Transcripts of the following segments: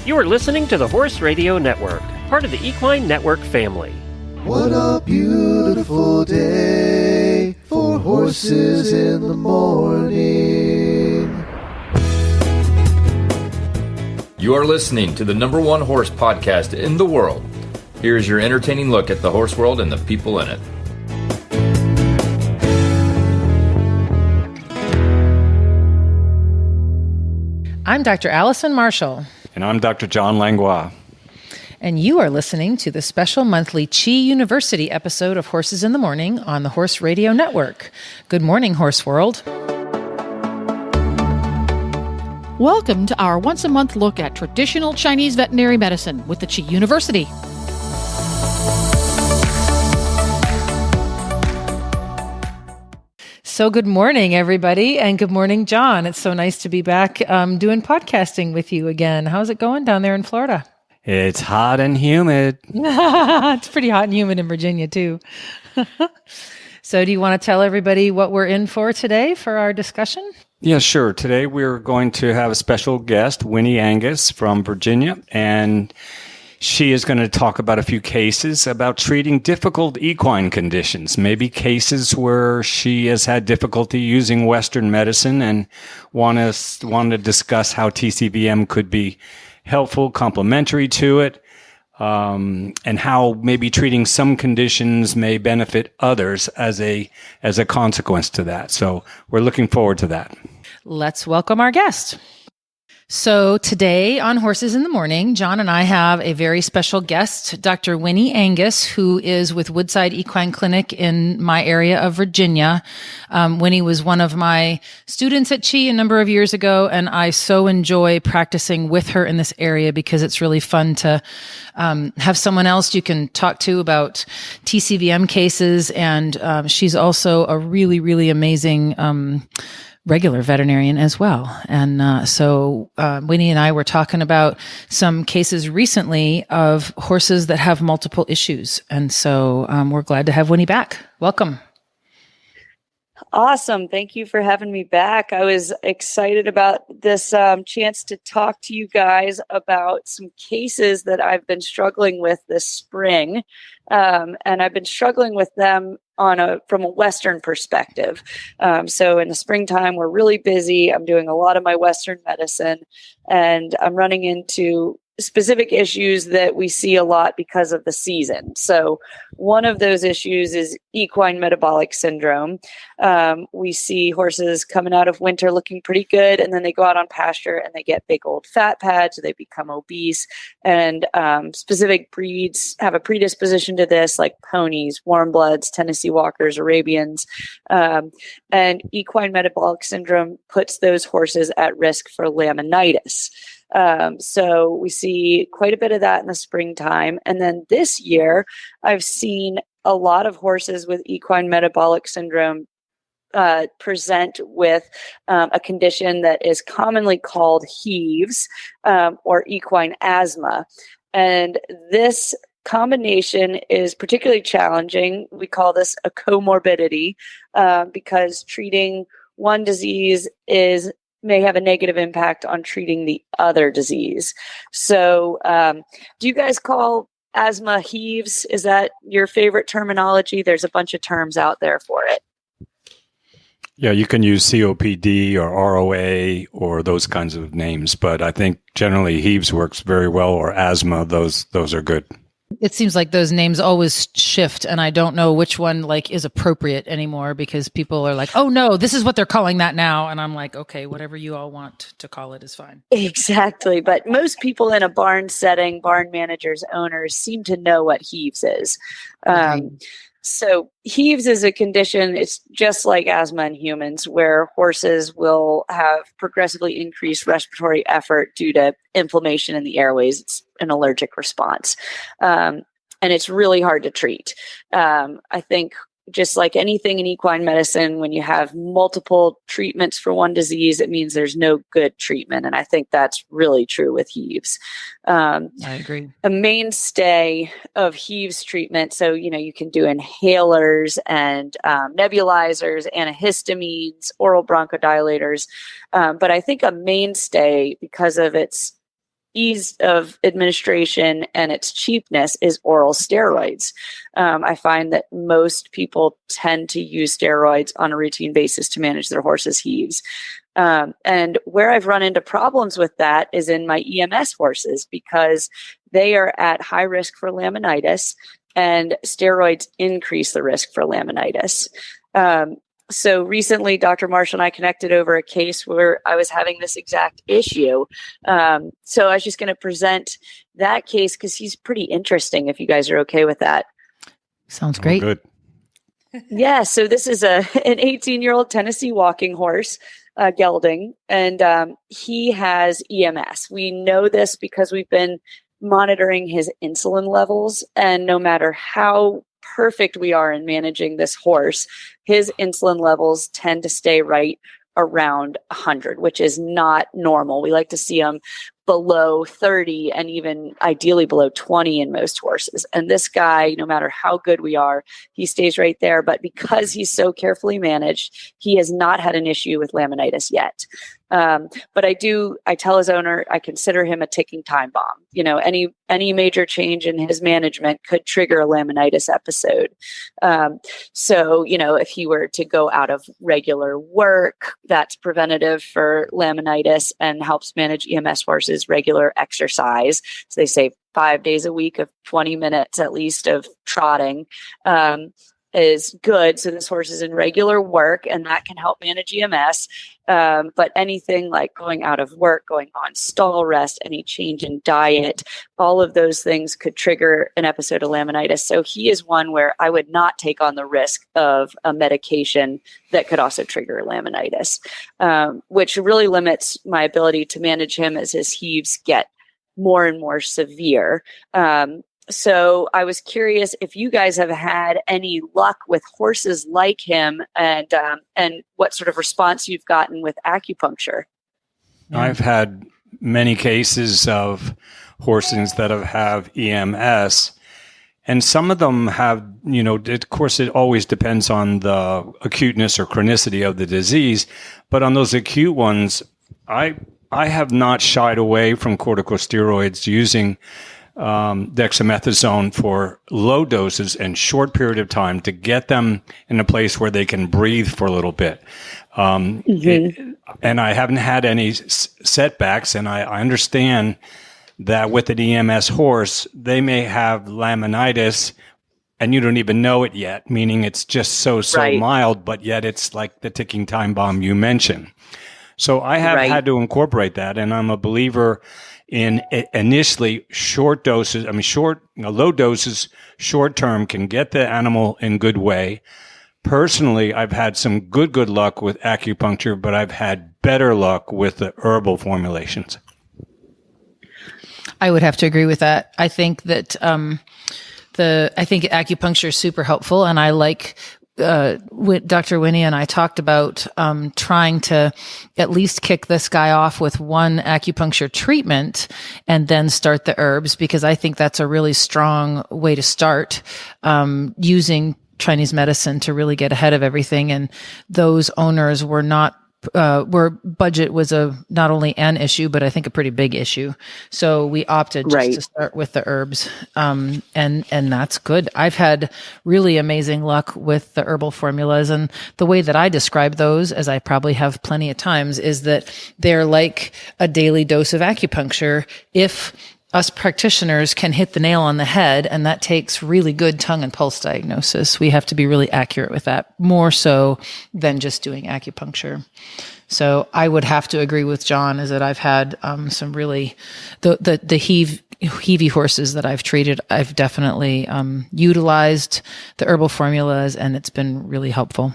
You are listening to the Horse Radio Network, part of the Equine Network family. What a beautiful day for horses in the morning. You are listening to the #1 horse podcast in the world. Here's your entertaining look at the horse world and the people in it. I'm Dr. Allison Marshall. And I'm Dr. John Langlois. And you are listening to the special monthly Chi University episode of Horses in the Morning on the Horse Radio Network. Good morning, Horse World. Welcome to our once-a-month look at traditional Chinese veterinary medicine with the Chi University. So good morning, everybody, and good morning, John. It's so nice to be back doing podcasting with you again. How's it going down there in Florida? It's hot and humid. It's pretty hot and humid in Virginia, too. So do you want to tell everybody what we're in for today for our discussion? Yeah, sure. Today we're going to have a special guest, Wynnie Angus from Virginia, and she is going to talk about a few cases about treating difficult equine conditions, maybe cases where she has had difficulty using Western medicine and want to discuss how TCVM could be helpful, complementary to it, and how maybe treating some conditions may benefit others as a consequence to that. So we're looking forward to that. Let's welcome our guest. So today on Horses in the Morning, John and I have a very special guest, Dr. Wynnie Angus, who is with Woodside Equine Clinic in my area of Virginia. Wynnie was one of my students at Chi a number of years ago, and I so enjoy practicing with her in this area because it's really fun to have someone else you can talk to about TCVM cases, and she's also a really, really amazing regular veterinarian as well. And so Wynnie and I were talking about some cases recently of horses that have multiple issues. And so we're glad to have Wynnie back. Welcome. Awesome. Thank you for having me back. I was excited about this chance to talk to you guys about some cases that I've been struggling with this spring. And I've been struggling with them from a Western perspective. So in the springtime, we're really busy. I'm doing a lot of my Western medicine, and I'm running into specific issues that we see a lot because of the season. So one of those issues is equine metabolic syndrome. We see horses coming out of winter looking pretty good, and then they go out on pasture and they get big old fat pads, they become obese, and specific breeds have a predisposition to this, like ponies, warm bloods, Tennessee Walkers, Arabians, and equine metabolic syndrome puts those horses at risk for laminitis. So we see quite a bit of that in the springtime. And then this year, I've seen a lot of horses with equine metabolic syndrome present with a condition that is commonly called HEAVS, or equine asthma. And this combination is particularly challenging. We call this a co-morbidity because treating one disease may have a negative impact on treating the other disease. So do you guys call asthma HEAVS? Is that your favorite terminology? There's a bunch of terms out there for it. Yeah, you can use COPD or ROA or those kinds of names, but I think generally HEAVS works very well, or asthma. Those are good. It seems like those names always shift, and I don't know which one is appropriate anymore because people are like, oh no, this is what they're calling that now. And I'm like, okay, whatever you all want to call it is fine. Exactly. But most people in a barn setting, barn managers, owners, seem to know what HEAVS is. So HEAVS is a condition, it's just like asthma in humans, where horses will have progressively increased respiratory effort due to inflammation in the airways. It's an allergic response. And it's really hard to treat. I think just like anything in equine medicine, when you have multiple treatments for one disease, it means there's no good treatment. And I think that's really true with HEAVS. I agree. A mainstay of HEAVS treatment, so, you can do inhalers and nebulizers, antihistamines, oral bronchodilators. But I think a mainstay, because of its ease of administration and its cheapness is oral steroids. I find that most people tend to use steroids on a routine basis to manage their horse's heaves. And where I've run into problems with that is in my EMS horses, because they are at high risk for laminitis, and steroids increase the risk for laminitis. So recently, Dr. Marshall and I connected over a case where I was having this exact issue. So I was just going to present that case because he's pretty interesting, if you guys are okay with that. Sounds great. Good. Yeah, so this is an 18-year-old Tennessee walking horse, gelding, and he has EMS. We know this because we've been monitoring his insulin levels, and no matter how perfect we are in managing this horse, his insulin levels tend to stay right around 100, which is not normal. We like to see them below 30 and even ideally below 20 in most horses. And this guy, no matter how good we are, he stays right there. But because he's so carefully managed, he has not had an issue with laminitis yet. But I tell his owner, I consider him a ticking time bomb. You know, any major change in his management could trigger a laminitis episode. So, you know, if he were to go out of regular work, that's preventative for laminitis and helps manage EMS horses. Regular exercise. So they say 5 days a week of 20 minutes at least of trotting is good. So this horse is in regular work, and that can help manage EMS. But anything like going out of work, going on stall rest, any change in diet, all of those things could trigger an episode of laminitis. So he is one where I would not take on the risk of a medication that could also trigger laminitis, which really limits my ability to manage him as his heaves get more and more severe. So I was curious if you guys have had any luck with horses like him, and what sort of response you've gotten with acupuncture. I've had many cases of horses that have EMS, and some of them have, you know, of course, it always depends on the acuteness or chronicity of the disease. But on those acute ones, I have not shied away from corticosteroids using dexamethasone for low doses and short period of time to get them in a place where they can breathe for a little bit. And I haven't had any setbacks, and I understand that with an EMS horse, they may have laminitis and you don't even know it yet, meaning it's just so right. Mild, but yet it's like the ticking time bomb you mentioned. So I have had to incorporate that, and I'm a believer in initially short doses. I mean, low doses, short term can get the animal in good way. Personally, I've had some good luck with acupuncture, but I've had better luck with the herbal formulations. I would have to agree with that. I think that I think acupuncture is super helpful, and I like. Dr. Wynnie and I talked about trying to at least kick this guy off with one acupuncture treatment and then start the herbs, because I think that's a really strong way to start using Chinese medicine to really get ahead of everything. And those owners were not where budget was not only an issue, but I think a pretty big issue. So we opted just to start with the herbs. And that's good. I've had really amazing luck with the herbal formulas. And the way that I describe those, as I probably have plenty of times, is that they're like a daily dose of acupuncture if us practitioners can hit the nail on the head, and that takes really good tongue and pulse diagnosis. We have to be really accurate with that, more so than just doing acupuncture. So I would have to agree with John, is that I've had some really, the heavy horses that I've treated, I've definitely utilized the herbal formulas, and it's been really helpful.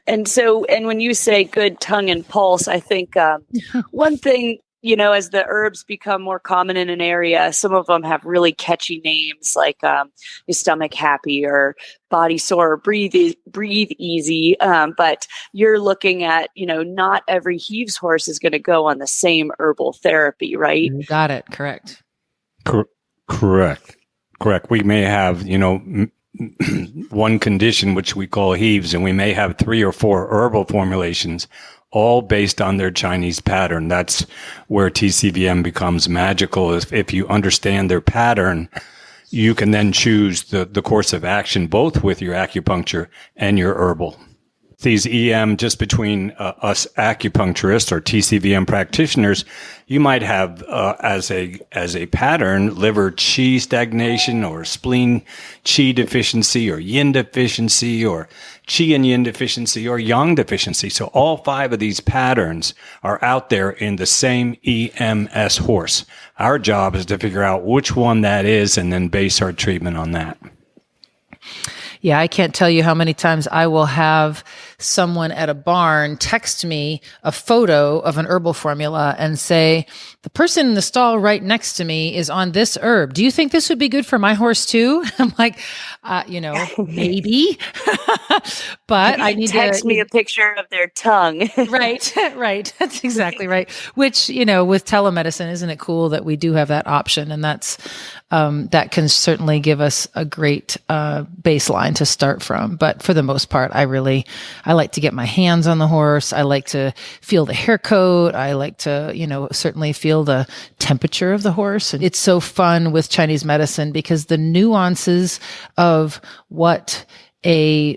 And when you say good tongue and pulse, I think one thing, you know, as the herbs become more common in an area, some of them have really catchy names like your stomach happy or body sore, or breathe easy. But you're looking at, you know, not every Heaves horse is going to go on the same herbal therapy, right? You got it. Correct. Correct. We may have, you know, one condition which we call Heaves, and we may have 3 or 4 herbal formulations all based on their Chinese pattern. That's where TCVM becomes magical. If you understand their pattern, you can then choose the course of action, both with your acupuncture and your herbal. These EM, just between us acupuncturists or TCVM practitioners, you might have as a pattern liver qi stagnation or spleen qi deficiency or yin deficiency or qi and yin deficiency or yang deficiency. So all 5 of these patterns are out there in the same EMS horse. Our job is to figure out which one that is and then base our treatment on that. Yeah, I can't tell you how many times I will have someone at a barn text me a photo of an herbal formula and say, the person in the stall right next to me is on this herb. Do you think this would be good for my horse too? I'm like, maybe, but I need text me a picture of their tongue. Right. That's exactly right. Which, with telemedicine, isn't it cool that we do have that option? And that's, that can certainly give us a great baseline to start from. But for the most part, I like to get my hands on the horse. I like to feel the hair coat. I like to, certainly feel the temperature of the horse. And it's so fun with Chinese medicine because the nuances of what a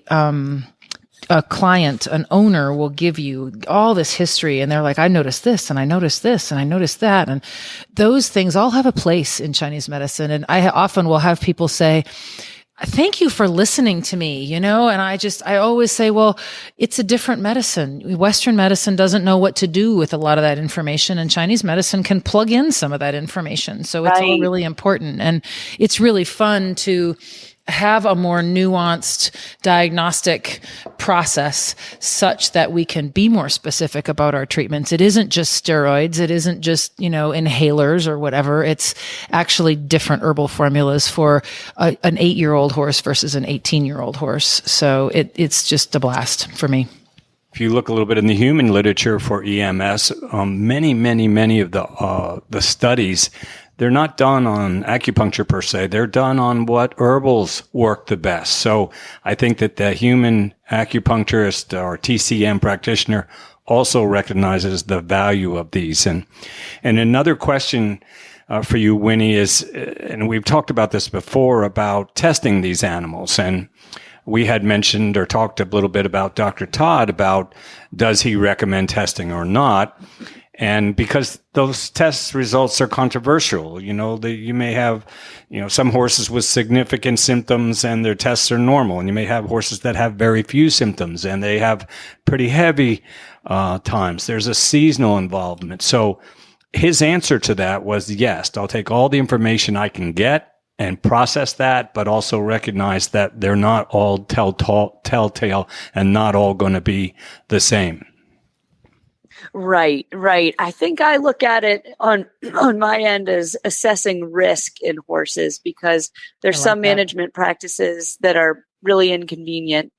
client, an owner will give you all this history. And they're like, I noticed this and I noticed this and I noticed that. And those things all have a place in Chinese medicine. And I often will have people say, thank you for listening to me, and I always say, well, it's a different medicine. Western medicine doesn't know what to do with a lot of that information, and Chinese medicine can plug in some of that information. So it's all really important. And it's really fun to have a more nuanced diagnostic process such that we can be more specific about our treatments. It isn't just steroids. It isn't just, inhalers or whatever. It's actually different herbal formulas for an 8-year-old horse versus an 18-year-old horse. So it's just a blast for me. If you look a little bit in the human literature for EMS, many of the studies, they're not done on acupuncture per se. They're done on what herbals work the best. So I think that the human acupuncturist or TCM practitioner also recognizes the value of these. And another question for you, Wynnie, is, and we've talked about this before, about testing these animals. And we had mentioned or talked a little bit about Dr. Todd about does he recommend testing or not? And because those test results are controversial, you may have, some horses with significant symptoms and their tests are normal. And you may have horses that have very few symptoms and they have pretty heavy times. There's a seasonal involvement. So his answer to that was, yes, I'll take all the information I can get and process that, but also recognize that they're not all telltale and not all going to be the same. Right. I think I look at it on my end as assessing risk in horses because there's some management practices that are really inconvenient.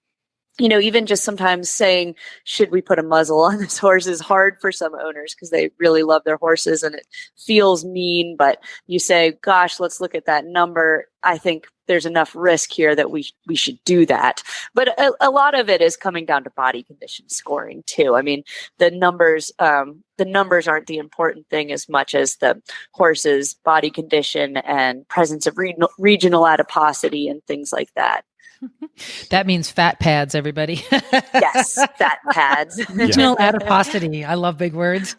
Even just sometimes saying, should we put a muzzle on this horse is hard for some owners because they really love their horses and it feels mean. But you say, gosh, let's look at that number. I think there's enough risk here that we should do that. But a lot of it is coming down to body condition scoring too. I mean, the numbers aren't the important thing as much as the horse's body condition and presence of regional adiposity and things like that. That means fat pads, everybody. Yes, fat pads. Regional adiposity. I love big words.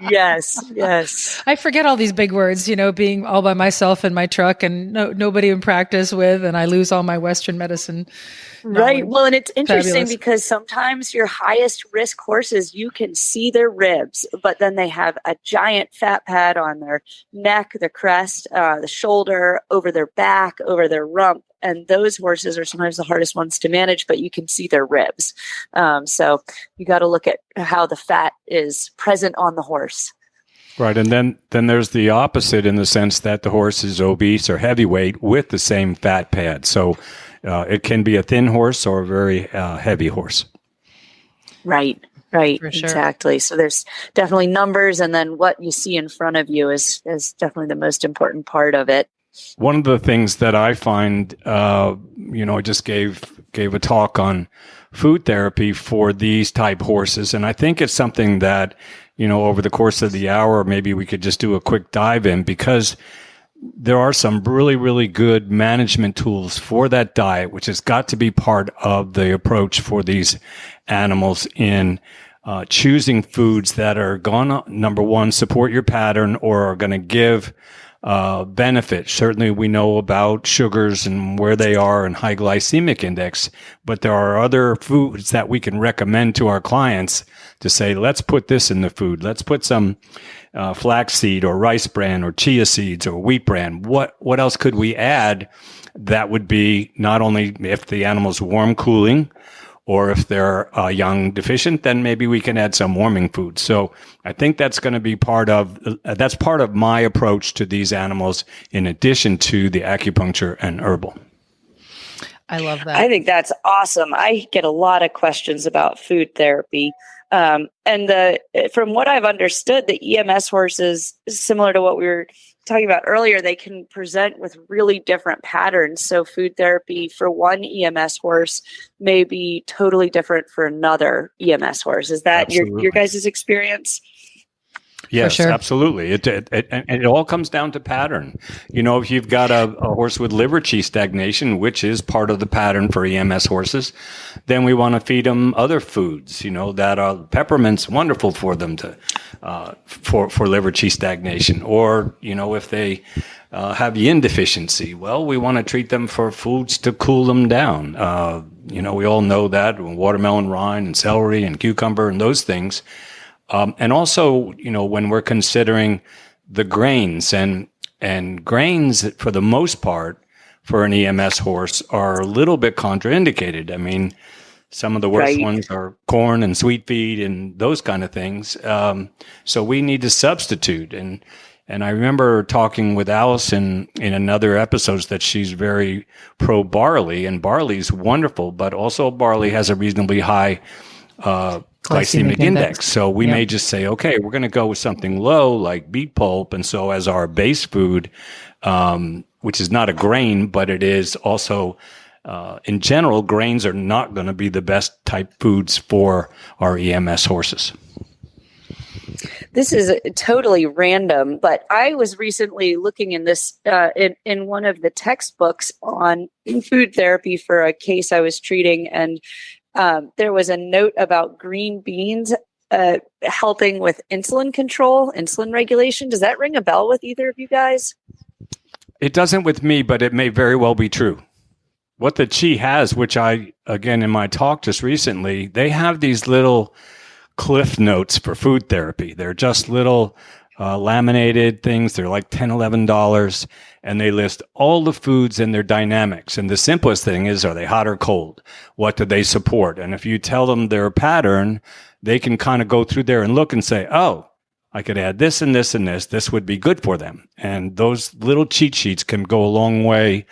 Yes. I forget all these big words, being all by myself in my truck and nobody in practice with, and I lose all my Western medicine. Right. Well, and it's interesting Fabulous. Because sometimes your highest risk horses, you can see their ribs, but then they have a giant fat pad on their neck, the crest, the shoulder, over their back, over their rump. And those horses are sometimes the hardest ones to manage, but you can see their ribs. So you got to look at how the fat is present on the horse. Right. And then there's the opposite in the sense that the horse is obese or heavyweight with the same fat pad. So it can be a thin horse or a very heavy horse. Right. For sure. Exactly. So there's definitely numbers. And then what you see in front of you is definitely the most important part of it. One of the things that I find, I just gave a talk on food therapy for these type horses, and I think it's something that, over the course of the hour, maybe we could just do a quick dive in, because there are some really, really good management tools for that diet, which has got to be part of the approach for these animals in choosing foods that are going to, number one, support your pattern or are going to give benefit. Certainly we know about sugars and where they are and high glycemic index, but there are other foods that we can recommend to our clients to say, let's put this in the food. Let's put some flaxseed or rice bran or chia seeds or wheat bran. What else could we add that would be not only if the animal's warm cooling, or if they're young deficient, then maybe we can add some warming food. So I think that's going to be part of my approach to these animals, in addition to the acupuncture and herbal. I love that. I think that's awesome. I get a lot of questions about food therapy. And from what I've understood, the EMS horses, similar to what we were talking about earlier, they can present with really different patterns. So food therapy for one EMS horse may be totally different for another EMS horse. Is that your guys' experience? Yes, sure. Absolutely. It all comes down to pattern. If you've got a horse with liver qi stagnation, which is part of the pattern for EMS horses, then we want to feed them other foods, that are peppermint's wonderful for them to, for liver qi stagnation. Or, if they have yin deficiency, well, we want to treat them for foods to cool them down. We all know that watermelon rind and celery and cucumber and those things. And also, when we're considering the grains and grains, for the most part, for an EMS horse are a little bit contraindicated. I mean, some of the worst ones are corn and sweet feed and those kind of things. So we need to substitute. And I remember talking with Allison in another episode that she's very pro barley, and barley's wonderful, but also barley has a reasonably high glycemic index. So we may just say, okay, we're going to go with something low like beet pulp. And so as our base food, which is not a grain, but it is also, in general, grains are not going to be the best type foods for our EMS horses. This is totally random, but I was recently looking in this, in one of the textbooks on food therapy for a case I was treating, and there was a note about green beans helping with insulin control, insulin regulation. Does that ring a bell with either of you guys? It doesn't with me, but it may very well be true. What the Qi has, which I, again, in my talk just recently, they have these little cliff notes for food therapy. They're just little laminated things. They're like $10, $11, and they list all the foods and their dynamics. And the simplest thing is, are they hot or cold? What do they support? And if you tell them their pattern, they can kind of go through there and look and say, oh, I could add this and this and this. This would be good for them. And those little cheat sheets can go a long way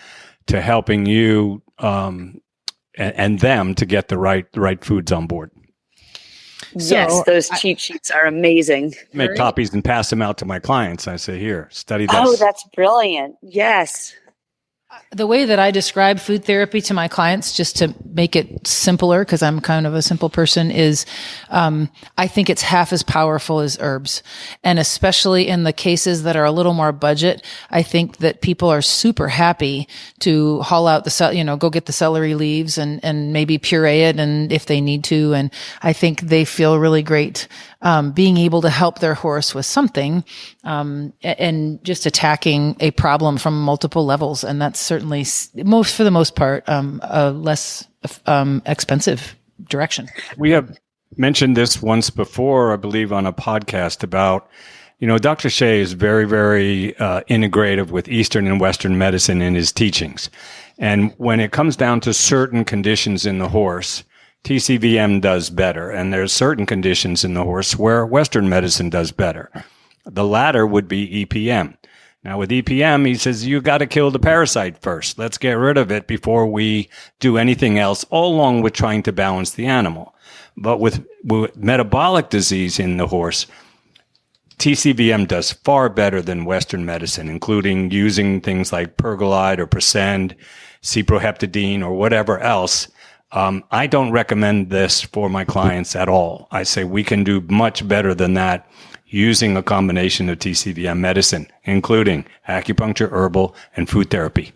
to helping you and them to get the right foods on board. Yes, those cheat sheets are amazing. Make copies and pass them out to my clients. I say, here, study this. Oh, that's brilliant. Yes. The way that I describe food therapy to my clients, just to make it simpler, because I'm kind of a simple person, is I think it's half as powerful as herbs. And especially in the cases that are a little more budget, I think that people are super happy to haul out go get the celery leaves and maybe puree it, and if they need to. And I think they feel really great being able to help their horse with something and just attacking a problem from multiple levels. And that's certainly for the most part, a less expensive direction. We have mentioned this once before, I believe, on a podcast about, Dr. Shea is very, very integrative with Eastern and Western medicine in his teachings. And when it comes down to certain conditions in the horse, TCVM does better. And there's certain conditions in the horse where Western medicine does better. The latter would be EPM. Now, with EPM, he says, you got to kill the parasite first. Let's get rid of it before we do anything else, all along with trying to balance the animal. But with metabolic disease in the horse, TCVM does far better than Western medicine, including using things like pergolide or Presend, cyproheptadine, or whatever else. I don't recommend this for my clients at all. I say we can do much better than that using a combination of TCVM medicine, including acupuncture, herbal, and food therapy.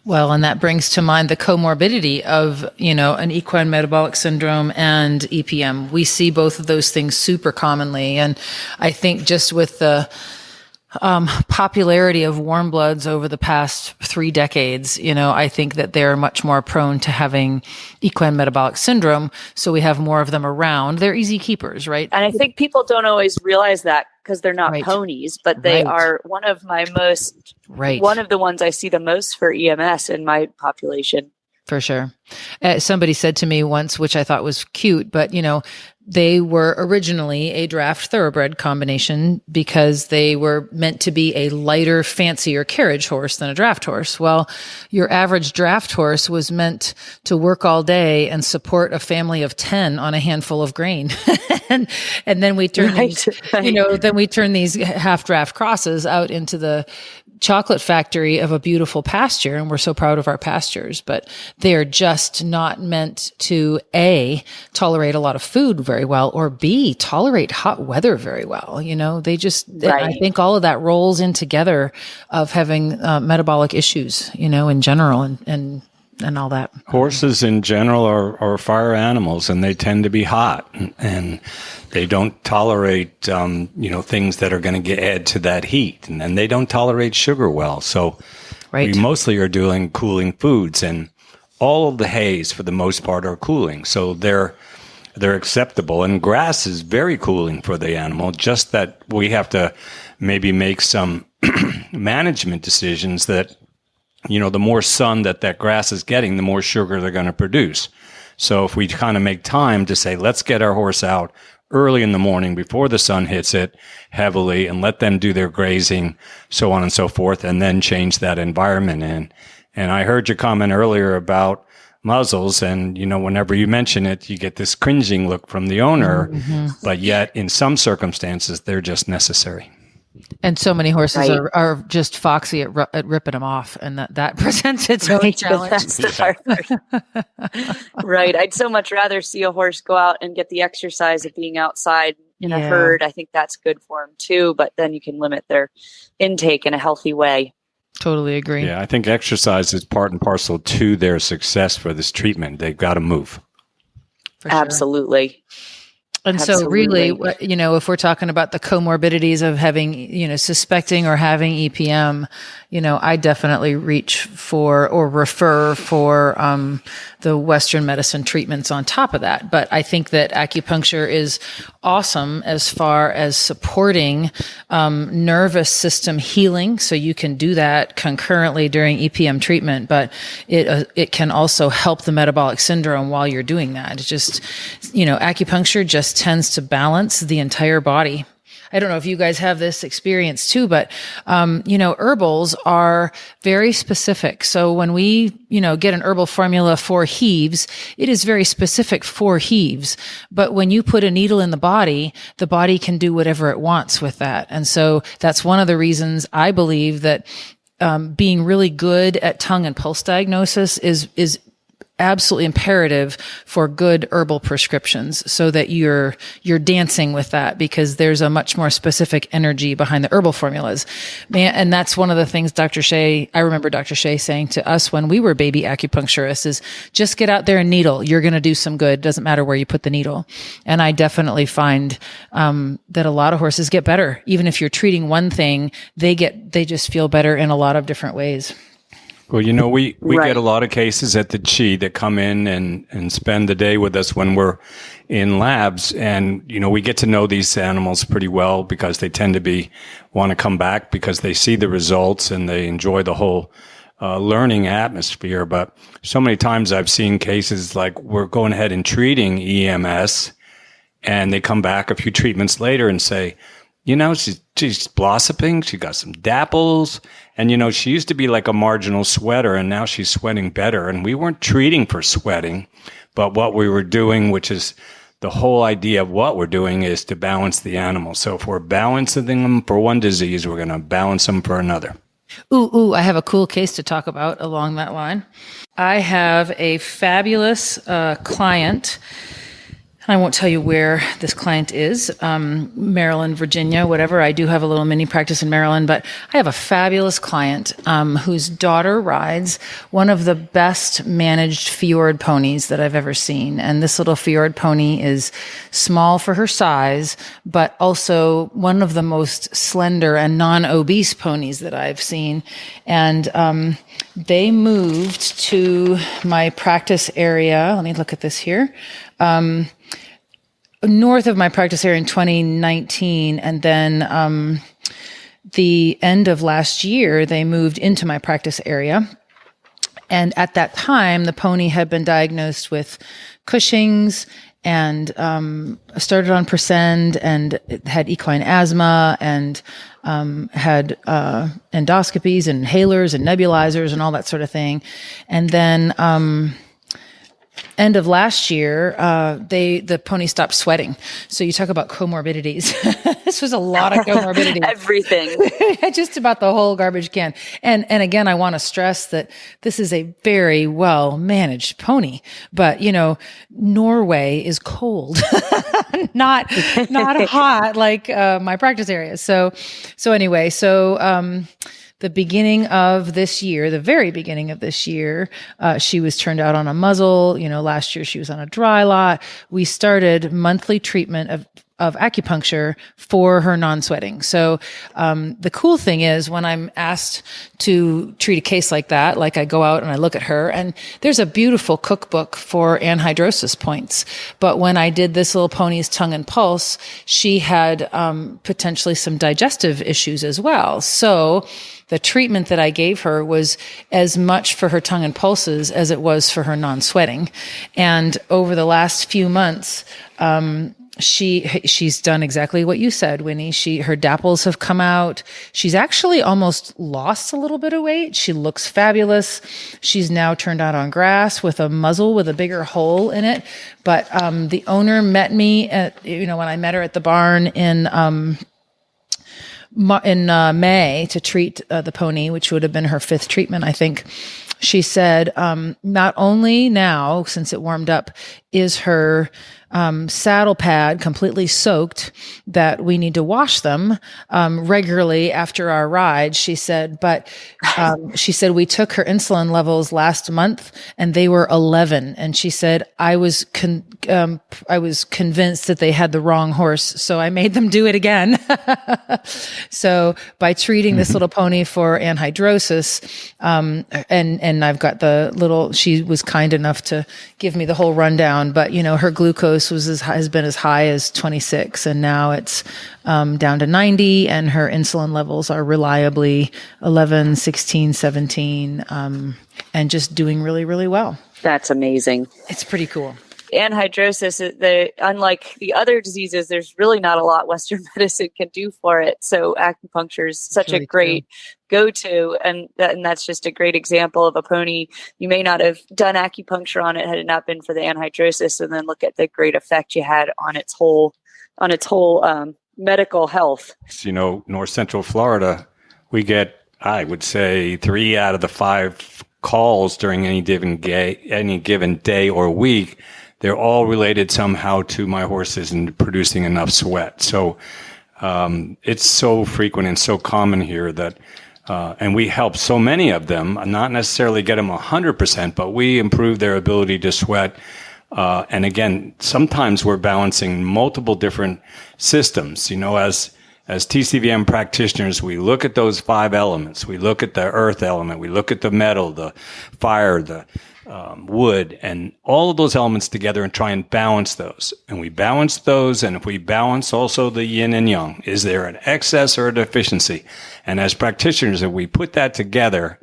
Well, and that brings to mind the comorbidity of, an equine metabolic syndrome and EPM. We see both of those things super commonly. And I think just with the popularity of warm bloods over the past 3 decades, I think that they're much more prone to having equine metabolic syndrome. So we have more of them around. They're easy keepers, right? And I think people don't always realize that because they're not ponies, but they are one of my most, one of the ones I see the most for EMS in my population. For sure. Somebody said to me once, which I thought was cute, but they were originally a draft thoroughbred combination because they were meant to be a lighter, fancier carriage horse than a draft horse. Well, your average draft horse was meant to work all day and support a family of 10 on a handful of grain. and then we turn then we turn these half draft crosses out into the chocolate factory of a beautiful pasture, and we're so proud of our pastures, but they are just not meant to A, tolerate a lot of food very well, or B, tolerate hot weather very well. They just, I think all of that rolls in together of having metabolic issues, in general and all that. Horses in general are fire animals, and they tend to be hot, and they don't tolerate, things that are going to add to that heat, and then they don't tolerate sugar well. So we mostly are doing cooling foods, and all of the hays for the most part are cooling. So they're acceptable, and grass is very cooling for the animal, just that we have to maybe make some management decisions that, the more sun that grass is getting, the more sugar they're going to produce. So if we kind of make time to say, let's get our horse out early in the morning before the sun hits it heavily and let them do their grazing, so on and so forth, and then change that environment in. And I heard your comment earlier about muzzles, and, whenever you mention it, you get this cringing look from the owner, but yet in some circumstances, they're just necessary. And so many horses are just foxy at ripping them off, and that presents its own challenge. That's the hard part. Right. I'd so much rather see a horse go out and get the exercise of being outside in a herd. I think that's good for them too, but then you can limit their intake in a healthy way. Totally agree. Yeah, I think exercise is part and parcel to their success for this treatment. They've got to move. For sure. Absolutely. And so really, if we're talking about the comorbidities of having, suspecting or having EPM, I definitely reach for or refer for the Western medicine treatments on top of that. But I think that acupuncture is awesome as far as supporting nervous system healing. So you can do that concurrently during EPM treatment, but it can also help the metabolic syndrome while you're doing that. It's just, acupuncture just tends to balance the entire body. I don't know if you guys have this experience too, but, herbals are very specific. So when we, get an herbal formula for heaves, it is very specific for heaves. But when you put a needle in the body can do whatever it wants with that. And so that's one of the reasons I believe that, being really good at tongue and pulse diagnosis is absolutely imperative for good herbal prescriptions, so that you're dancing with that, because there's a much more specific energy behind the herbal formulas. And that's one of the things I remember Dr. Shea saying to us when we were baby acupuncturists is just get out there and needle. You're going to do some good. Doesn't matter where you put the needle. And I definitely find, that a lot of horses get better. Even if you're treating one thing, they just feel better in a lot of different ways. Well, we get a lot of cases at the Chi that come in and spend the day with us when we're in labs. And, we get to know these animals pretty well because they tend to want to come back because they see the results and they enjoy the whole learning atmosphere. But so many times I've seen cases like we're going ahead and treating EMS, and they come back a few treatments later and say, she's blossoming. She got some dapples. And, she used to be like a marginal sweater, and now she's sweating better. And we weren't treating for sweating, but what we were doing, which is the whole idea of what we're doing is to balance the animal. So if we're balancing them for one disease, we're going to balance them for another. Ooh, I have a cool case to talk about along that line. I have a fabulous client. I won't tell you where this client is, Maryland, Virginia, whatever. I do have a little mini practice in Maryland, but I have a fabulous client whose daughter rides one of the best managed fjord ponies that I've ever seen. And this little fjord pony is small for her size, but also one of the most slender and non-obese ponies that I've seen. And they moved to my practice area. Let me look at this here. North of my practice area in 2019. And then the end of last year, they moved into my practice area. And at that time, the pony had been diagnosed with Cushing's and started on Percend and had equine asthma and had endoscopies and inhalers and nebulizers and all that sort of thing. And then end of last year, the pony stopped sweating. So you talk about comorbidities. This was a lot of comorbidities. Everything. Just about the whole garbage can. And again, I want to stress that this is a very well managed pony, but Norway is cold, not hot like my practice area. So anyway, the beginning of this year, the very beginning of this year, she was turned out on a muzzle. Last year she was on a dry lot. We started monthly treatment of acupuncture for her non-sweating. So the cool thing is when I'm asked to treat a case like that, like I go out and I look at her, and there's a beautiful cookbook for anhidrosis points. But when I did this little pony's tongue and pulse, she had potentially some digestive issues as well. So the treatment that I gave her was as much for her tongue and pulses as it was for her non-sweating. And over the last few months, she's done exactly what you said, Wynnie. Her dapples have come out. She's actually almost lost a little bit of weight. She looks fabulous. She's now turned out on grass with a muzzle with a bigger hole in it. But the owner met me when I met her at the barn in May to treat the pony, which would have been her 5th treatment, I think. She said, not only now, since it warmed up, is her saddle pad completely soaked, that we need to wash them regularly after our ride. She said, but she said we took her insulin levels last month and they were 11. And she said I was convinced that they had the wrong horse, so I made them do it again. So by treating this little pony for anhidrosis, and I've got she was kind enough to give me the whole rundown, but her glucose has been as high as 26, and now it's down to 90, and her insulin levels are reliably 11, 16, 17, and just doing really, really well. That's amazing. It's pretty cool. Anhidrosis, unlike the other diseases, there's really not a lot Western medicine can do for it. So acupuncture is such a great go-to, and that's just a great example of a pony. You may not have done acupuncture on it had it not been for the anhidrosis, and then look at the great effect you had on its whole medical health. North Central Florida, we get, I would say, 3 out of the 5 calls during any given day or week. They're all related somehow to my horses and producing enough sweat. So it's so frequent and so common here that, and we help so many of them, not necessarily get them 100%, but we improve their ability to sweat. And again, sometimes we're balancing multiple different systems. As TCVM practitioners, we look at those 5 elements. We look at the earth element. We look at the metal, the fire, the wood, and all of those elements together and try and balance those. And we balance those, and if we balance also the yin and yang, is there an excess or a deficiency? And as practitioners, if we put that together,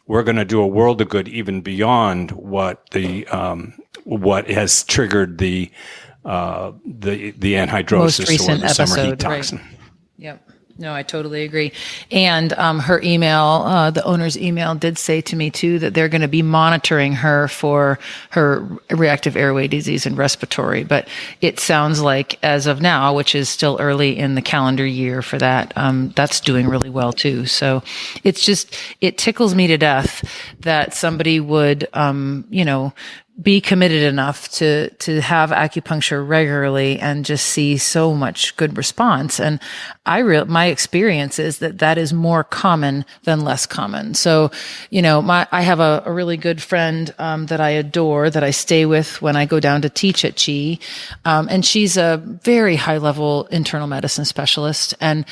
we're going to do a world of good, even beyond what has triggered the anhidrosis or the summer heat toxin. Right. Yep. No, I totally agree. And her email, the owner's email, did say to me too that they're going to be monitoring her for her reactive airway disease and respiratory. But it sounds like as of now, which is still early in the calendar year for that, that's doing really well too. So it tickles me to death that somebody would, be committed enough to have acupuncture regularly and just see so much good response. And my experience is that is more common than less common. So, I have a really good friend that I adore, that I stay with when I go down to teach at Chi. And she's a very high level internal medicine specialist. And,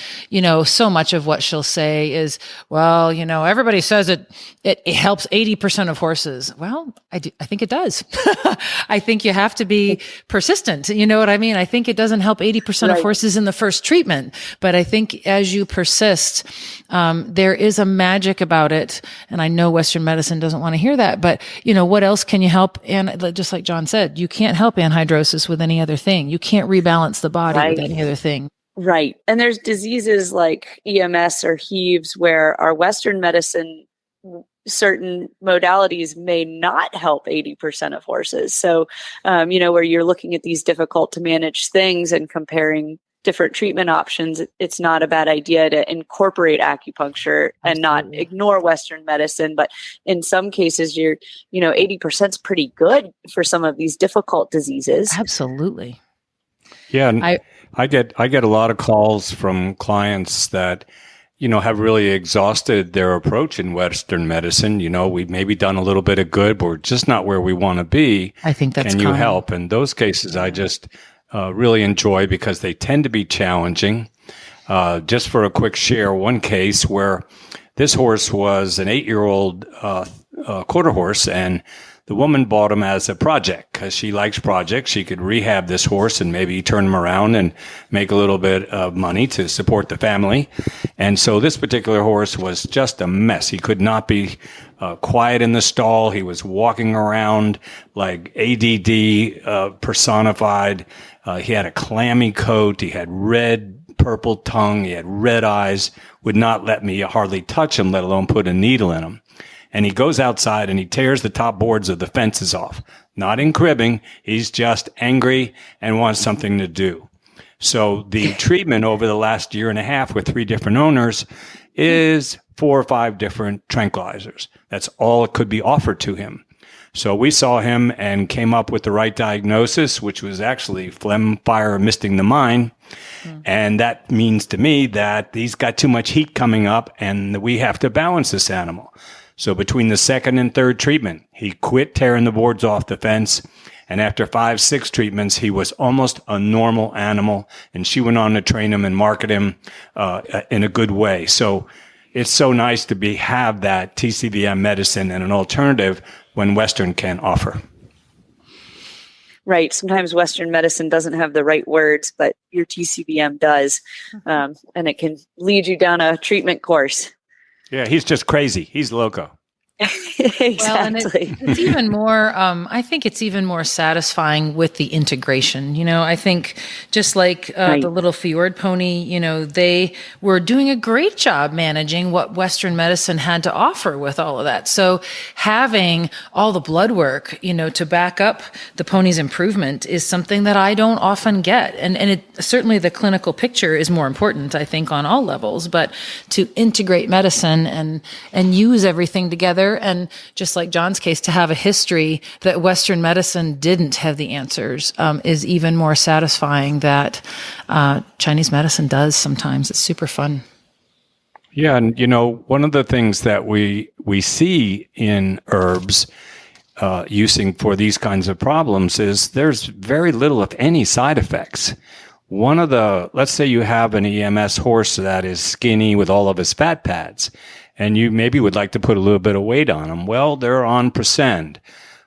so much of what she'll say is, well, everybody says it helps 80% of horses. Well, I think it does. I think you have to be persistent. You know what I mean? I think it doesn't help 80% of horses in the first treatment, but I think as you persist, there is a magic about it. And I know Western medicine doesn't want to hear that, but what else can you help? And just like John said, you can't help anhidrosis with any other thing. You can't rebalance the body with any other thing. Right. And there's diseases like EMS or HEAVs where our Western medicine, certain modalities may not help 80% of horses. So, where you're looking at these difficult to manage things and comparing different treatment options, it's not a bad idea to incorporate acupuncture and not ignore Western medicine. But in some cases, 80% is pretty good for some of these difficult diseases. Absolutely. Yeah. And I get a lot of calls from clients that have really exhausted their approach in Western medicine. We've maybe done a little bit of good, but we're just not where we want to be. I think that's Can you common. help? And those cases I just really enjoy because they tend to be challenging. Just for a quick share, one case where this horse was an 8-year-old quarter horse, and the woman bought him as a project because she likes projects. She could rehab this horse and maybe turn him around and make a little bit of money to support the family. And so this particular horse was just a mess. He could not be quiet in the stall. He was walking around like ADD personified. He had a clammy coat. He had red, purple tongue. He had red eyes, would not let me hardly touch him, let alone put a needle in him. And he goes outside and he tears the top boards of the fences off. Not in cribbing. He's just angry and wants something to do. So the treatment over the last year and a half with 3 different owners is 4 or 5 different tranquilizers. That's all that could be offered to him. So we saw him and came up with the right diagnosis, which was actually phlegm, fire, misting the mind. And that means to me that he's got too much heat coming up and we have to balance this animal. So between the second and third treatment, he quit tearing the boards off the fence. And after 5, 6 treatments, he was almost a normal animal. And she went on to train him and market him in a good way. So it's so nice to have that TCVM medicine and an alternative when Western can offer. Right. Sometimes Western medicine doesn't have the right words, but your TCVM does. And it can lead you down a treatment course. Yeah, he's just crazy. He's loco. Exactly. Well, and it's even more, I think it's even more satisfying with the integration. I think just like the little fjord pony, they were doing a great job managing what Western medicine had to offer with all of that. So having all the blood work, to back up the pony's improvement is something that I don't often get. And it certainly the clinical picture is more important, I think, on all levels, but to integrate medicine and use everything together. And just like John's case, to have a history that Western medicine didn't have the answers is even more satisfying that Chinese medicine does sometimes. It's super fun. Yeah, and one of the things that we see in herbs using for these kinds of problems is there's very little, if any, side effects. Let's say you have an EMS horse that is skinny with all of his fat pads, and you maybe would like to put a little bit of weight on them. Well, they're on Presend.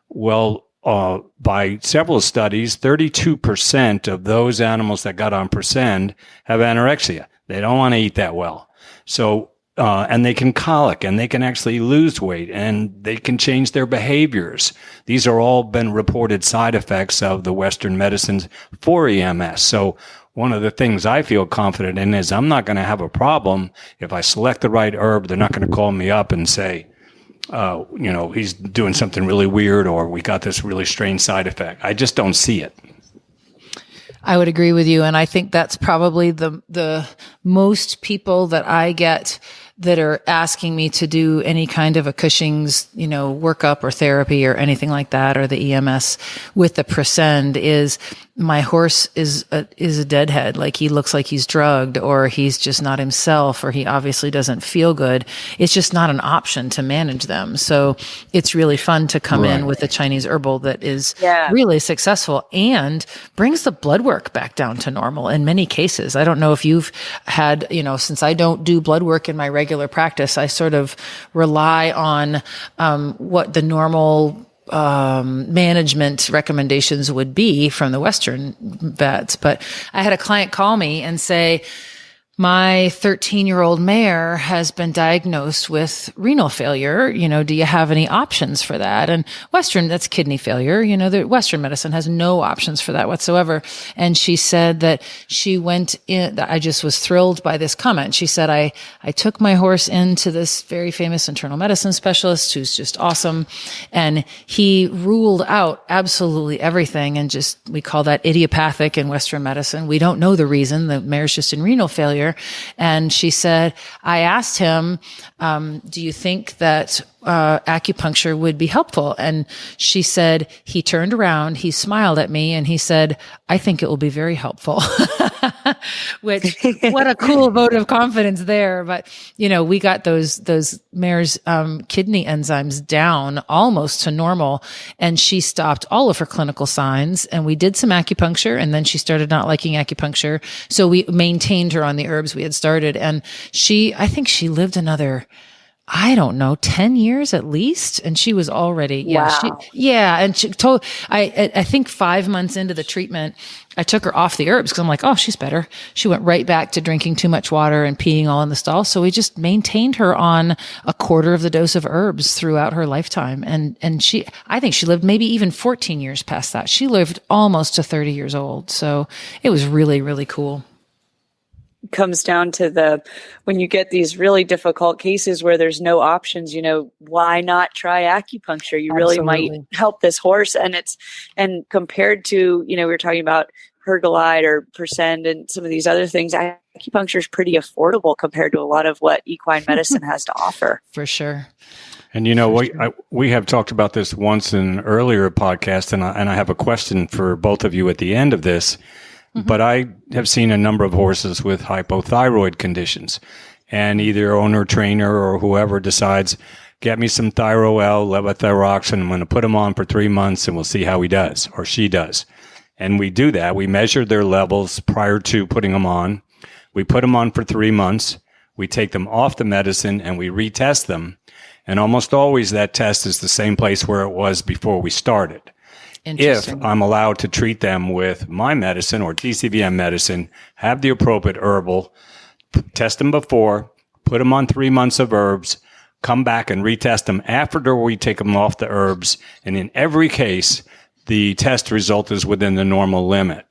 Well, by several studies, 32% of those animals that got on Presend have anorexia. They don't want to eat that well. So and they can colic, and they can actually lose weight, and they can change their behaviors. These are all been reported side effects of the Western medicines for EMS. So one of the things I feel confident in is I'm not going to have a problem if I select the right herb. They're not going to call me up and say, he's doing something really weird, or we got this really strange side effect. I just don't see it. I would agree with you. And I think that's probably the most people that I get that are asking me to do any kind of a Cushing's, workup or therapy or anything like that, or the EMS with the Presend is my horse is a deadhead. Like he looks like he's drugged, or he's just not himself, or he obviously doesn't feel good. It's just not an option to manage them. So it's really fun to come in with a Chinese herbal that is really successful and brings the blood work back down to normal in many cases. I don't know if you've had, since I don't do blood work in my regular practice, I sort of rely on what the normal management recommendations would be from the Western vets. But I had a client call me and say, my 13-year-old mare has been diagnosed with renal failure. Do you have any options for that? And that's kidney failure. The Western medicine has no options for that whatsoever. And she said that she went in, I just was thrilled by this comment. She said, I took my horse into this very famous internal medicine specialist who's just awesome. And he ruled out absolutely everything. And we call that idiopathic in Western medicine. We don't know the reason. The mare's just in renal failure. And she said, I asked him, do you think that acupuncture would be helpful? And she said, he turned around, he smiled at me, and he said, I think it will be very helpful. Which, what a cool vote of confidence there. But, we got those mare's kidney enzymes down almost to normal, and she stopped all of her clinical signs, and we did some acupuncture, and then she started not liking acupuncture. So we maintained her on the herbs we had started, and I think she lived another, 10 years at least. And she was already, and she told, I think 5 months into the treatment, I took her off the herbs because I'm like, oh, she's better. She went right back to drinking too much water and peeing all in the stall. So we just maintained her on a quarter of the dose of herbs throughout her lifetime. And I think she lived maybe even 14 years past that. She lived almost to 30 years old. So it was really, really cool. Comes down to when you get these really difficult cases where there's no options, why not try acupuncture? You really might help this horse. And compared to, we were talking about Pergolide or Presend and some of these other things, acupuncture is pretty affordable compared to a lot of what equine medicine has to offer. For sure. And we have talked about this once in an earlier podcast, and I have a question for both of you at the end of this. Mm-hmm. But I have seen a number of horses with hypothyroid conditions, and either owner, trainer, or whoever decides, get me some Thyro-L, levothyroxine. I'm going to put him on for 3 months, and we'll see how he does or she does. And we do that. We measure their levels prior to putting them on. We put them on for 3 months. We take them off the medicine, and we retest them. And almost always that test is the same place where it was before we started. If I'm allowed to treat them with my medicine or TCVM medicine, have the appropriate herbal, test them before, put them on 3 months of herbs, come back and retest them after we take them off the herbs. And in every case, the test result is within the normal limit.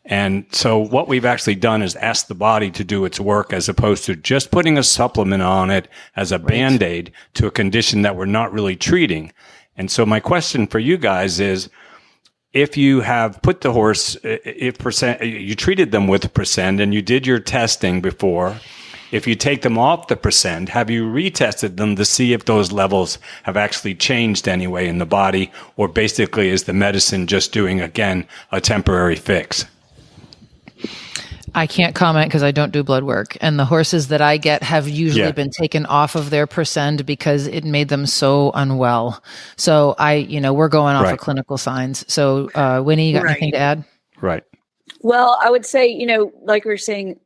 And so what we've actually done is ask the body to do its work as opposed to just putting a supplement on it as a Band-Aid to a condition that we're not really treating. And so my question for you guys is, if you have put the horse, you treated them with Presend and you did your testing before, if you take them off the Presend, have you retested them to see if those levels have actually changed anyway in the body, or basically is the medicine just doing, again, a temporary fix? I can't comment because I don't do blood work. And the horses that I get have usually been taken off of their Presend because it made them so unwell. So we're going off of clinical signs. So, Wynnie, you got anything to add? Right. Well, I would say, like we were saying,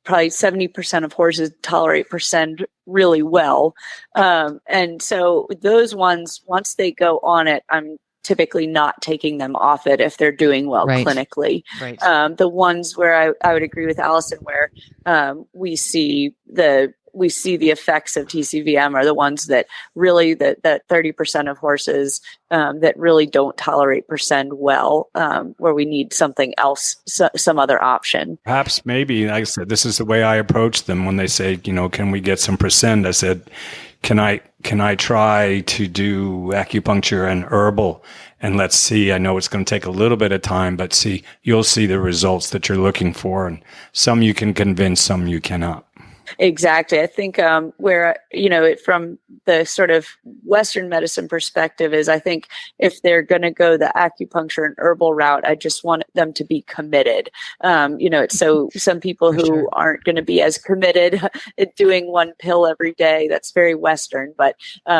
probably 70% of horses tolerate Presend really well. And so those ones, once they go on it, I'm typically not taking them off it if they're doing well clinically. Right. The ones where I would agree with Allison, where we see the we see the effects of TCVM are the ones that really, that 30% of horses that really don't tolerate Percend well, where we need something else, some other option. Perhaps maybe, like I said, this is the way I approach them when they say, can we get some Percend? I said, can I try to do acupuncture and herbal? And let's see, I know it's going to take a little bit of time, but you'll see the results that you're looking for. And some you can convince, some you cannot. Exactly. I think where, from the sort of Western medicine perspective is, I think if they're going to go the acupuncture and herbal route, I just want them to be committed. So some people who aren't going to be as committed at doing one pill every day, that's very Western, but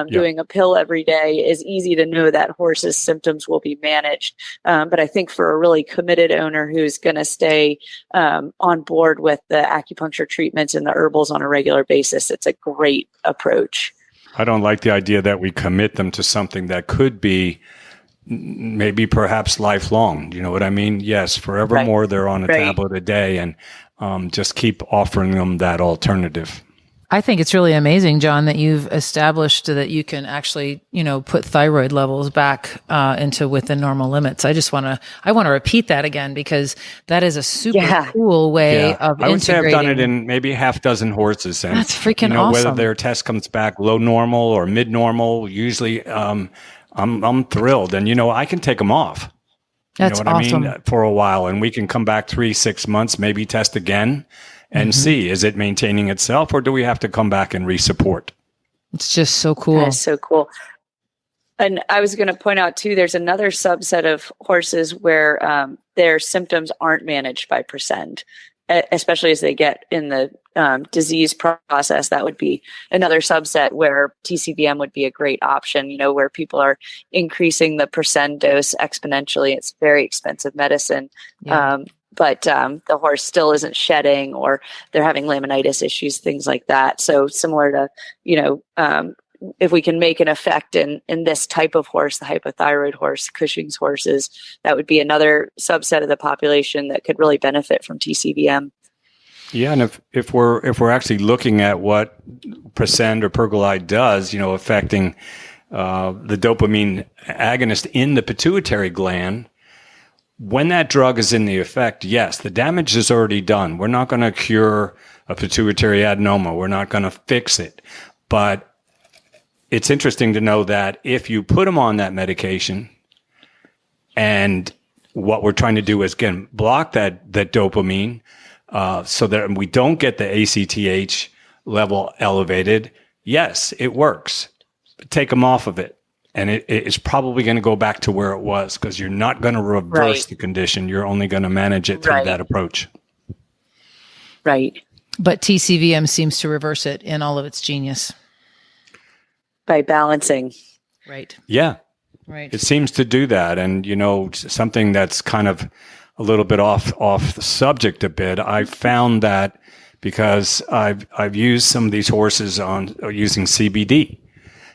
doing a pill every day is easy to know that horse's symptoms will be managed. But I think for a really committed owner who's going to stay on board with the acupuncture treatments and the herbal on a regular basis, it's a great approach. I don't like the idea that we commit them to something that could be maybe perhaps lifelong. You know what I mean? Yes, forevermore they're on a tablet a day, and just keep offering them that alternative. I think it's really amazing, John, that you've established that you can actually, put thyroid levels back into within normal limits. I want to repeat that again, because that is a super cool way of integrating. I would say I've done it in maybe half dozen horses. And, that's freaking awesome. Whether their test comes back low normal or mid normal, usually I'm thrilled. And, I can take them off. That's awesome. I mean? For a while. And we can come back 3-6 months, maybe test again. And see, is it maintaining itself, or do we have to come back and re-support? It's just so cool. That's so cool. And I was going to point out too, there's another subset of horses where their symptoms aren't managed by Percend, especially as they get in the disease process. That would be another subset where TCVM would be a great option, where people are increasing the Percend dose exponentially. It's very expensive medicine. Yeah. But the horse still isn't shedding, or they're having laminitis issues, things like that. So similar to, if we can make an effect in this type of horse, the hypothyroid horse, Cushing's horses, that would be another subset of the population that could really benefit from TCVM. Yeah, and if we're actually looking at what Percend or pergolide does, affecting the dopamine agonist in the pituitary gland. When that drug is in the effect, yes, the damage is already done. We're not going to cure a pituitary adenoma. We're not going to fix it. But it's interesting to know that if you put them on that medication, and what we're trying to do is, again, block that dopamine so that we don't get the ACTH level elevated, yes, it works. But take them off of it. And it's probably going to go back to where it was, because you're not going to reverse the condition. You're only going to manage it through that approach. Right. But TCVM seems to reverse it in all of its genius. By balancing. Right. Yeah. Right. It seems to do that. And, something that's kind of a little bit off the subject a bit, I found that because I've used some of these horses on using CBD.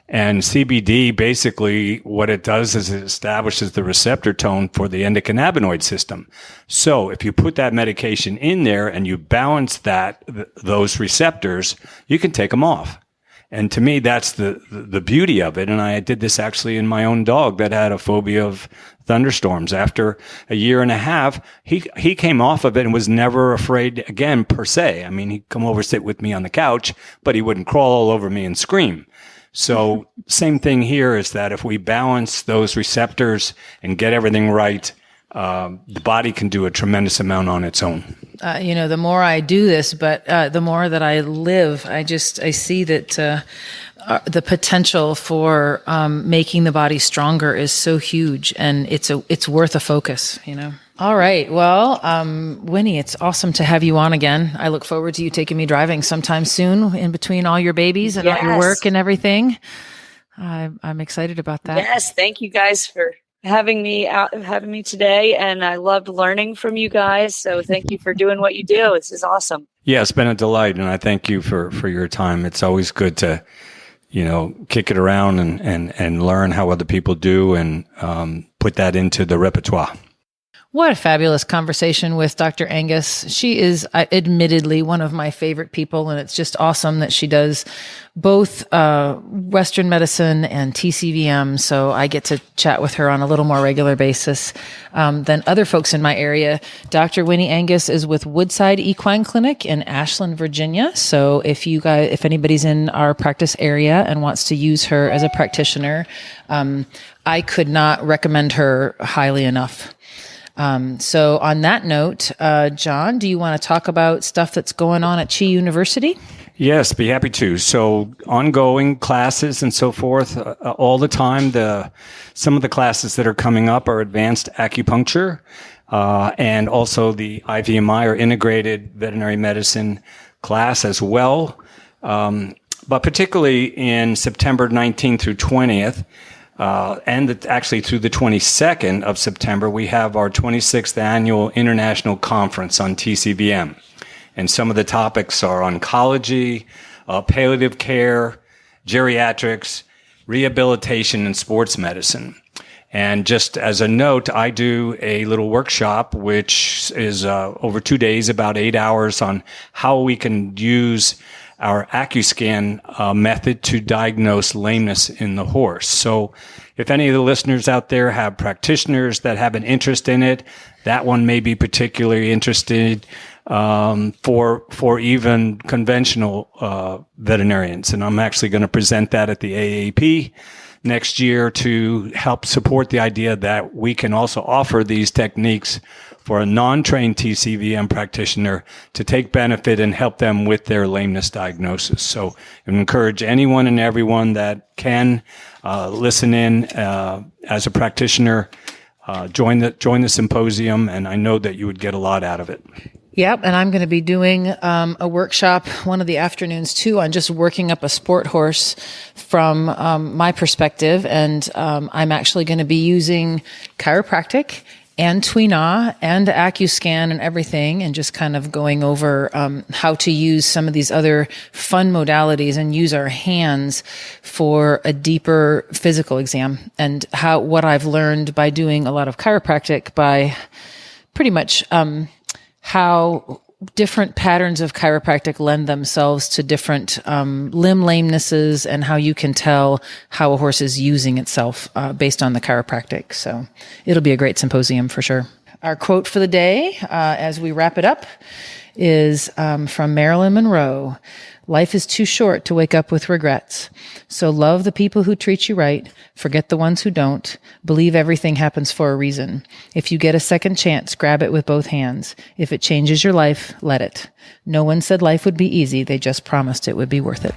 And CBD, basically, what it does is it establishes the receptor tone for the endocannabinoid system. So if you put that medication in there and you balance those receptors, you can take them off. And to me, that's the beauty of it. And I did this actually in my own dog that had a phobia of thunderstorms. After a year and a half, he came off of it and was never afraid again, per se. I mean, he'd come over, sit with me on the couch, but he wouldn't crawl all over me and scream. So same thing here is that if we balance those receptors and get everything right, the body can do a tremendous amount on its own. The more I do this, but the more that I live, I see that the potential for making the body stronger is so huge, and it's worth a focus, All right. Well, Wynnie, it's awesome to have you on again. I look forward to you taking me driving sometime soon in between all your babies and all your work and everything. I'm excited about that. Yes. Thank you guys for having me today. And I loved learning from you guys. So thank you for doing what you do. This is awesome. Yeah, it's been a delight. And I thank you for your time. It's always good to, kick it around and learn how other people do and put that into the repertoire. What a fabulous conversation with Dr. Angus. She is admittedly one of my favorite people, and it's just awesome that she does both Western medicine and TCVM. So I get to chat with her on a little more regular basis than other folks in my area. Dr. Wynnie Angus is with Woodside Equine Clinic in Ashland, Virginia. So if anybody's in our practice area and wants to use her as a practitioner, I could not recommend her highly enough. So on that note, John, do you want to talk about stuff that's going on at Chi University? Yes, be happy to. So ongoing classes and so forth all the time. Some of the classes that are coming up are advanced acupuncture and also the IVMI or integrated veterinary medicine class as well. But particularly in September 19th through 20th, actually through the 22nd of September, we have our 26th annual international conference on TCVM. And some of the topics are oncology, palliative care, geriatrics, rehabilitation, and sports medicine. And just as a note, I do a little workshop, which is over 2 days, about 8 hours, on how we can use our AccuScan method to diagnose lameness in the horse. So if any of the listeners out there have practitioners that have an interest in it, that one may be particularly interested for even conventional veterinarians. And I'm actually going to present that at the AAP next year to help support the idea that we can also offer these techniques for a non-trained TCVM practitioner to take benefit and help them with their lameness diagnosis. So I encourage anyone and everyone that can listen in as a practitioner, join the symposium, and I know that you would get a lot out of it. Yep, and I'm going to be doing a workshop one of the afternoons too on just working up a sport horse from my perspective, and I'm actually going to be using chiropractic and Twina and AccuScan and everything, and just kind of going over how to use some of these other fun modalities and use our hands for a deeper physical exam, and what I've learned by doing a lot of chiropractic, by pretty much how different patterns of chiropractic lend themselves to different limb lamenesses, and how you can tell how a horse is using itself based on the chiropractic. So it'll be a great symposium for sure. Our quote for the day, as we wrap it up, is from Marilyn Monroe. Life is too short to wake up with regrets. So love the people who treat you right. Forget the ones who don't. Believe everything happens for a reason. If you get a second chance, grab it with both hands. If it changes your life, let it. No one said life would be easy. They just promised it would be worth it.